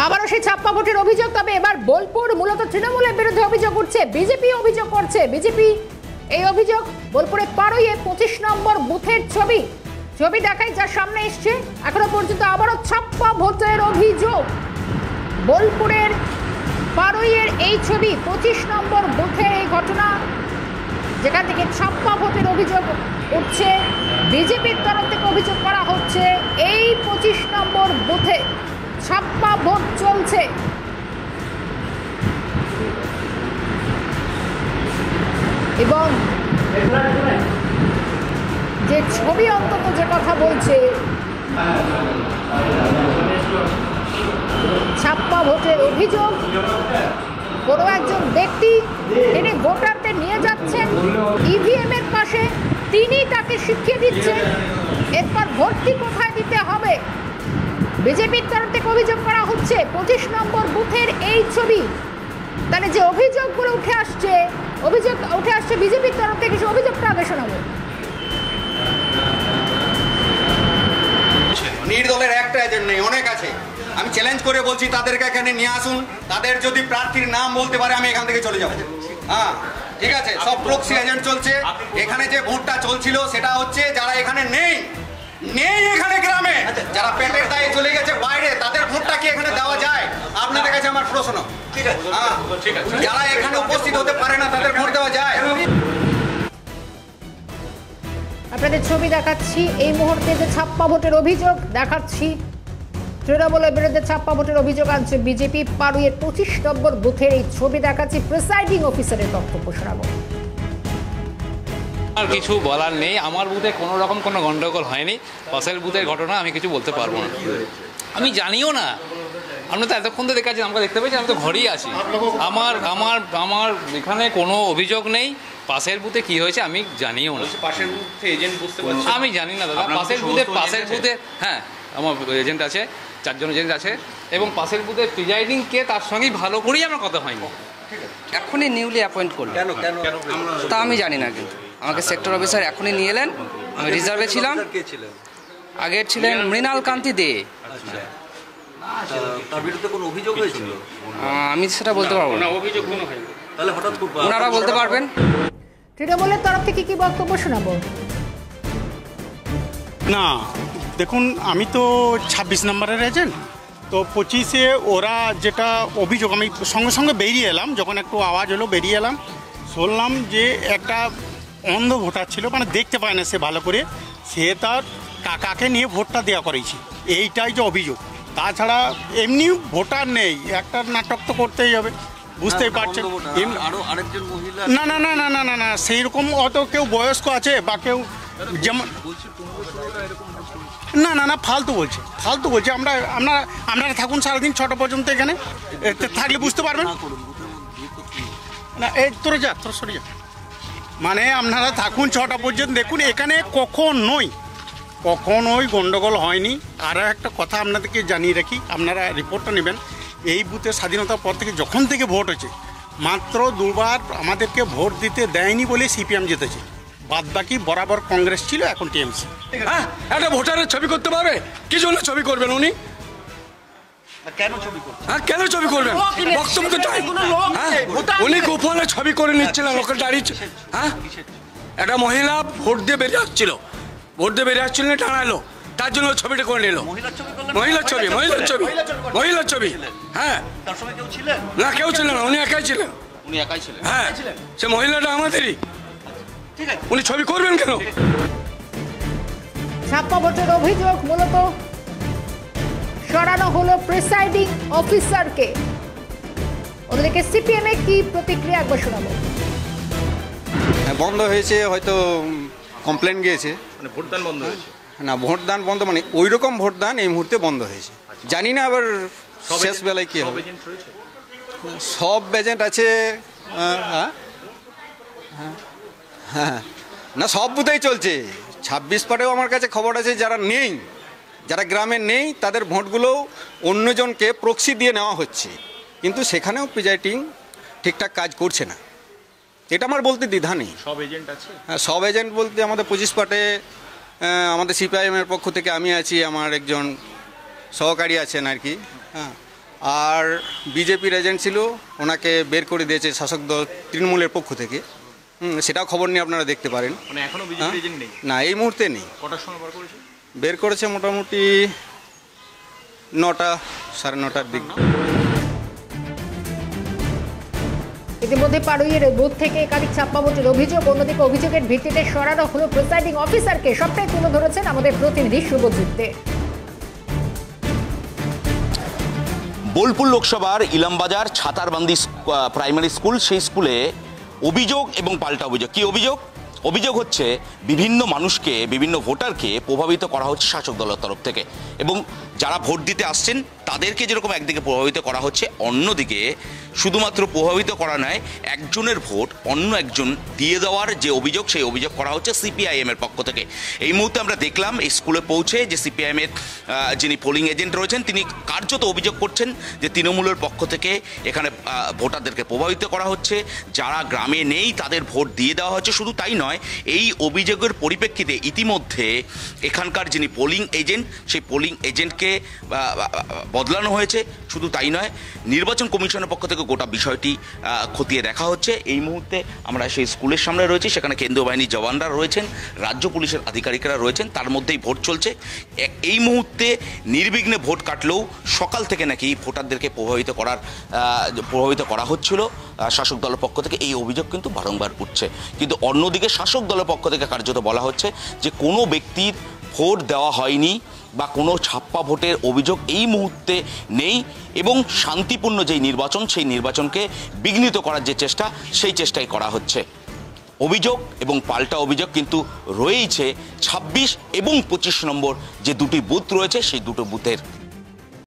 আবারও সেই ছাপ্পা ভোটের অভিযোগ, তবে এবার বোলপুর মূলত তৃণমূলের বিরুদ্ধে অভিযোগ উঠছে, বিজেপি অভিযোগ করছে। বিজেপি এই অভিযোগ বোলপুরে পারুইয়ে 25 নম্বর বুথের ছবি দেখাই যা সামনে এসছে। এখনো পর্যন্ত আবারও ছাপ্পা ভোটের অভিযোগ। বোলপুরের পারুইয়ের এই ছবি 25 নম্বর বুথের এই ঘটনা, যেখান থেকে ছাপ্পা ভোটের অভিযোগ উঠছে। বিজেপির তরফ থেকে অভিযোগ করা হচ্ছে এই 25 নম্বর বুথে ছাপ্পা ভোট চলছে। এবং যে ছবি অন্তত যে কথা বলছে, ছাপ্পা ভোটের অভিযোগ, কোনো একজন ব্যক্তি তিনি ভোটারদের নিয়ে যাচ্ছেন ইভিএম এর পাশে, তিনি তাকে শিখিয়ে দিচ্ছেন এরপর ভোটটি কোথায় দিতে হবে। বিজেপির তরফ থেকে অভিযোগ করা হচ্ছে 25 নম্বর বুথের এই ছবি। তাহলে যে অভিযোগগুলো উঠে আসছে বিজেপির তরফ থেকে, সে অভিযোগটা আগে শোনাবো। নির্দলের একটা এজেন্ট নেই, অনেক আছে। আমি চ্যালেঞ্জ করে বলছি তাদেরকে এখানে নিয়ে আসুন। তাদের যদি প্রার্থীর নাম বলতে পারে আমি এখান থেকে চলে যাবো। হ্যাঁ, ঠিক আছে। সব প্রক্সি এজেন্ট চলছে। এখানে যে ভোটটা চলছিল সেটা হচ্ছে যারা এখানে নেই এখানে গ্রামে, যারা পেটের দায়ে চলে গেছে বাইরে, তাদের ভোটটা কি এখানে দেওয়া যায়? আপনাদের কাছে আমার প্রশ্ন। ঠিক আছে, যারা এখানে উপস্থিত হতে পারে না তাদের ভোট দেওয়া যায়? আপনাদের ছবি দেখাচ্ছি এই মুহূর্তে, যে ছাপ্পা ভোটের অভিযোগ দেখাচ্ছি। তৃণমূলের বিরুদ্ধে ছাপ্পা ভোটের অভিযোগ আনছে বিজেপি। পারুইয়ের 25 নম্বর বুথের এই ছবি দেখাচ্ছি। প্রিসাইডিং অফিসারের বক্তব্য শোনাবো। আর কিছু বলার নেই, আমার বুথে কোনো রকম কোনো গন্ডগোল হয়নি। পাশের বুথের ঘটনা আমি কিছু বলতে পারবো না, আমি জানিও না। আমরা তো এতক্ষণ তো দেখাচ্ছি, আমরা দেখতে পেয়েছি, আমি তো ঘরেই আছি। আমার এখানে কোনো অভিযোগ নেই। পাশের বুথে কি হয়েছে আমি জানিও না। পাশের বুথে এজেন্ট বুঝতে পারছি, আমি জানি না দাদা। পাশের বুথে হ্যাঁ আমার এজেন্ট আছে, 4 জন এজেন্ট আছে। এবং পাশের বুথে প্রিজাইডিং কে, তার সঙ্গেই ভালো করেই আমার কথা হয়নি। এখনই নিউলি অ্যাপয়েন্ট করলো, তা আমি জানি না। কিন্তু আমাকে সেক্টর অফিসার এখনই নিয়ে এলেন। আমি রিজার্ভে ছিলাম। আগে ছিলেন মৃণাল কান্তি দে। তার বিরুদ্ধে কোনো অভিযোগ হয়েছিল? আমি সেটা বলতে পারবো না, অভিযোগ কোনো হয়নি। তাহলে হঠাৎ ওনারা বলতে পারবেন। তৃণমূলের তরফ থেকে কি বক্তব্য শোনাবো? না দেখুন, আমি তো 26 নম্বরের এজেন্ট। তো 25-এ ওরা যেটা অভিযোগ, আমি সঙ্গে সঙ্গে বেরিয়ে এলাম, যখন একটু আওয়াজ হলো বেরিয়ে এলাম, শুনলাম যে একটা অন্ধ ভোটার ছিল, মানে দেখতে পায় না সে ভালো করে, সে তার কাকাকে নিয়ে ভোটটা দেওয়া করেছে, এইটাই যে অভিযোগ। তাছাড়া এমনি ভোটার নেই, একটা নাটক তো করতেই হবে, বুঝতেই পারছেন। না না না না না না না সেই রকম অত কেউ বয়স্ক আছে বা কেউ যেমন, না না না ফালতু বলছে। আপনারা থাকুন সারাদিন 6টা পর্যন্ত এখানে থাকলে বুঝতে পারবেন। না এই তোরা সরে যা। মানে আপনারা থাকুন 6টা পর্যন্ত, দেখুন এখানে কখনোই গন্ডগোল হয়নি। আর একটা কথা আপনাদেরকে জানিয়ে রাখি, আপনারা রিপোর্টটা নেবেন। এই বুথে স্বাধীনতার পর থেকে যখন থেকে ভোট হয়েছে, মাত্র 2বার আমাদেরকে ভোট দিতে দেয়নি বলে সিপিএম জিতেছে, বাদ বাকি বরাবর কংগ্রেস ছিল, এখন টিএমসি। হ্যাঁ, একটা ভোটারের ছবি করতে পারবে? কি জন্য ছবি করবেন উনি? কেন ছবি করবেন? হ্যাঁ, কেন ছবি করবেন? বক্তব্য তো চাই। উনি গোপনে ছবি করে নিচ্ছিলেন লোকের দাঁড়িয়ে। হ্যাঁ, একটা মহিলা ভোট দিয়ে বেরিয়ে আসছিল, টানালো, তার জন্য ছবিটা করে নিল। মহিলার ছবি। হ্যাঁ, তার সঙ্গে কেউ ছিলেন? না, কেউ ছিলেন না, উনি একাই ছিলেন। হ্যাঁ, সে মহিলাটা আমাদেরই। ঠিক আছে, উনি ছবি করবেন কেন? ছাপ্পা ভোটের অভিযোগ মূলত সরানো হলো প্রিসাইডিং অফিসারকে। ওদেরকে সিপিএম এ কি প্রতিক্রিয়া একবার শোনাবো। বন্ধ হয়েছে, হয়তো কমপ্লেন গিয়েছে। মানে ভোটদান বন্ধ হয়েছে? না, ভোটদান বন্ধ মানে ওই রকম ভোটদান এই মুহূর্তে বন্ধ হয়েছে। জানি না আবার শেষ বেলায় কি হবে। সব এজেন্ট আছে। হ্যাঁ, না সব বুথেই চলছে। 26 পারেও আমার কাছে খবর আছে যারা গ্রামে নেই তাদের ভোটগুলোও অন্যজনকে প্রক্সি দিয়ে নেওয়া হচ্ছে, কিন্তু সেখানেও প্রিজাইডিং ঠিকঠাক কাজ করছে না। এটা আমার বলতে দ্বিধা নেই। সব এজেন্ট আছে? হ্যাঁ, সব এজেন্ট বলতে আমাদের 25 পার্টে আমাদের সিপিআইএমের পক্ষ থেকে আমি আছি, আমার একজন সহকারী আছেন আর কি। হ্যাঁ, আর বিজেপির এজেন্ট ছিল, ওনাকে বের করে দিয়েছে শাসক দল তৃণমূলের পক্ষ থেকে। সেটাও খবর নিয়ে আপনারা দেখতে পারেন। মানে এখনো বিজেপি এজেন্ট নেই? না, এই মুহূর্তে নেই। কটার সময় বার করেছে? বের করেছে মোটামুটি 9টা, 9:30 দিক। ইতিমধ্যে পাড়ুইয়ের বুথ থেকে একাধিক ছাপ্পাভোটের অভিযোগ, অন্যদিকে অভিযোগের ভিত্তিতে সরানো হলো প্রিসাইডিং অফিসারকে। সবটাই তুলে ধরেছেন আমাদের প্রতিনিধি শুভজিৎ দে। বোলপুর লোকসভার ইলামবাজার ছাতারবান্দি প্রাইমারি স্কুল, সেই স্কুলে অভিযোগ এবং পাল্টা অভিযোগ। কি অভিযোগ? অভিযোগ হচ্ছে বিভিন্ন মানুষকে, বিভিন্ন ভোটারকে প্রভাবিত করা হচ্ছে শাসক দলের তরফ থেকে, এবং যারা ভোট দিতে আসছেন তাদেরকে যেরকম একদিকে প্রভাবিত করা হচ্ছে, অন্যদিকে শুধুমাত্র প্রভাবিত করা নয়, একজনের ভোট অন্য একজন দিয়ে দেওয়ার যে অভিযোগ, সেই অভিযোগ করা হচ্ছে সিপিআইএমের পক্ষ থেকে। এই মুহূর্তে আমরা দেখলাম এই স্কুলে পৌঁছে যে সিপিআইএমের যিনি পোলিং এজেন্ট রয়েছেন, তিনি কার্যত অভিযোগ করছেন যে তৃণমূলের পক্ষ থেকে এখানে ভোটারদেরকে প্রভাবিত করা হচ্ছে, যারা গ্রামে নেই তাদের ভোট দিয়ে দেওয়া হচ্ছে। শুধু তাই নয়, এই অভিযোগের পরিপ্রেক্ষিতে ইতিমধ্যে এখানকার যিনি পোলিং এজেন্ট, সেই পোলিং এজেন্টকে বদলানো হয়েছে। শুধু তাই নয়, নির্বাচন কমিশনের পক্ষ থেকে গোটা বিষয়টি খতিয়ে দেখা হচ্ছে। এই মুহূর্তে আমরা সেই স্কুলের সামনে রয়েছি, সেখানে কেন্দ্রীয় বাহিনীর জওয়ানরা রয়েছেন, রাজ্য পুলিশের আধিকারিকরা রয়েছেন, তার মধ্যেই ভোট চলছে। এই মুহূর্তে নির্বিঘ্নে ভোট কাটলেও সকাল থেকে নাকি ভোটারদেরকে প্রভাবিত করা হচ্ছিল শাসক দলের পক্ষ থেকে, এই অভিযোগ কিন্তু বারংবার উঠছে। কিন্তু অন্যদিকে শাসক দলের পক্ষ থেকে কার্যত বলা হচ্ছে যে কোনো ব্যক্তির ভোট দেওয়া হয়নি বা কোনো ছাপ্পা ভোটের অভিযোগ এই মুহূর্তে নেই, এবং শান্তিপূর্ণ যেই নির্বাচন, সেই নির্বাচনকে বিঘ্নিত করার যে চেষ্টা, সেই চেষ্টাই করা হচ্ছে। অভিযোগ এবং পাল্টা অভিযোগ কিন্তু রয়েইছে 26 এবং 25 নম্বর যে দুটি বুথ রয়েছে, সেই দুটো বুথের।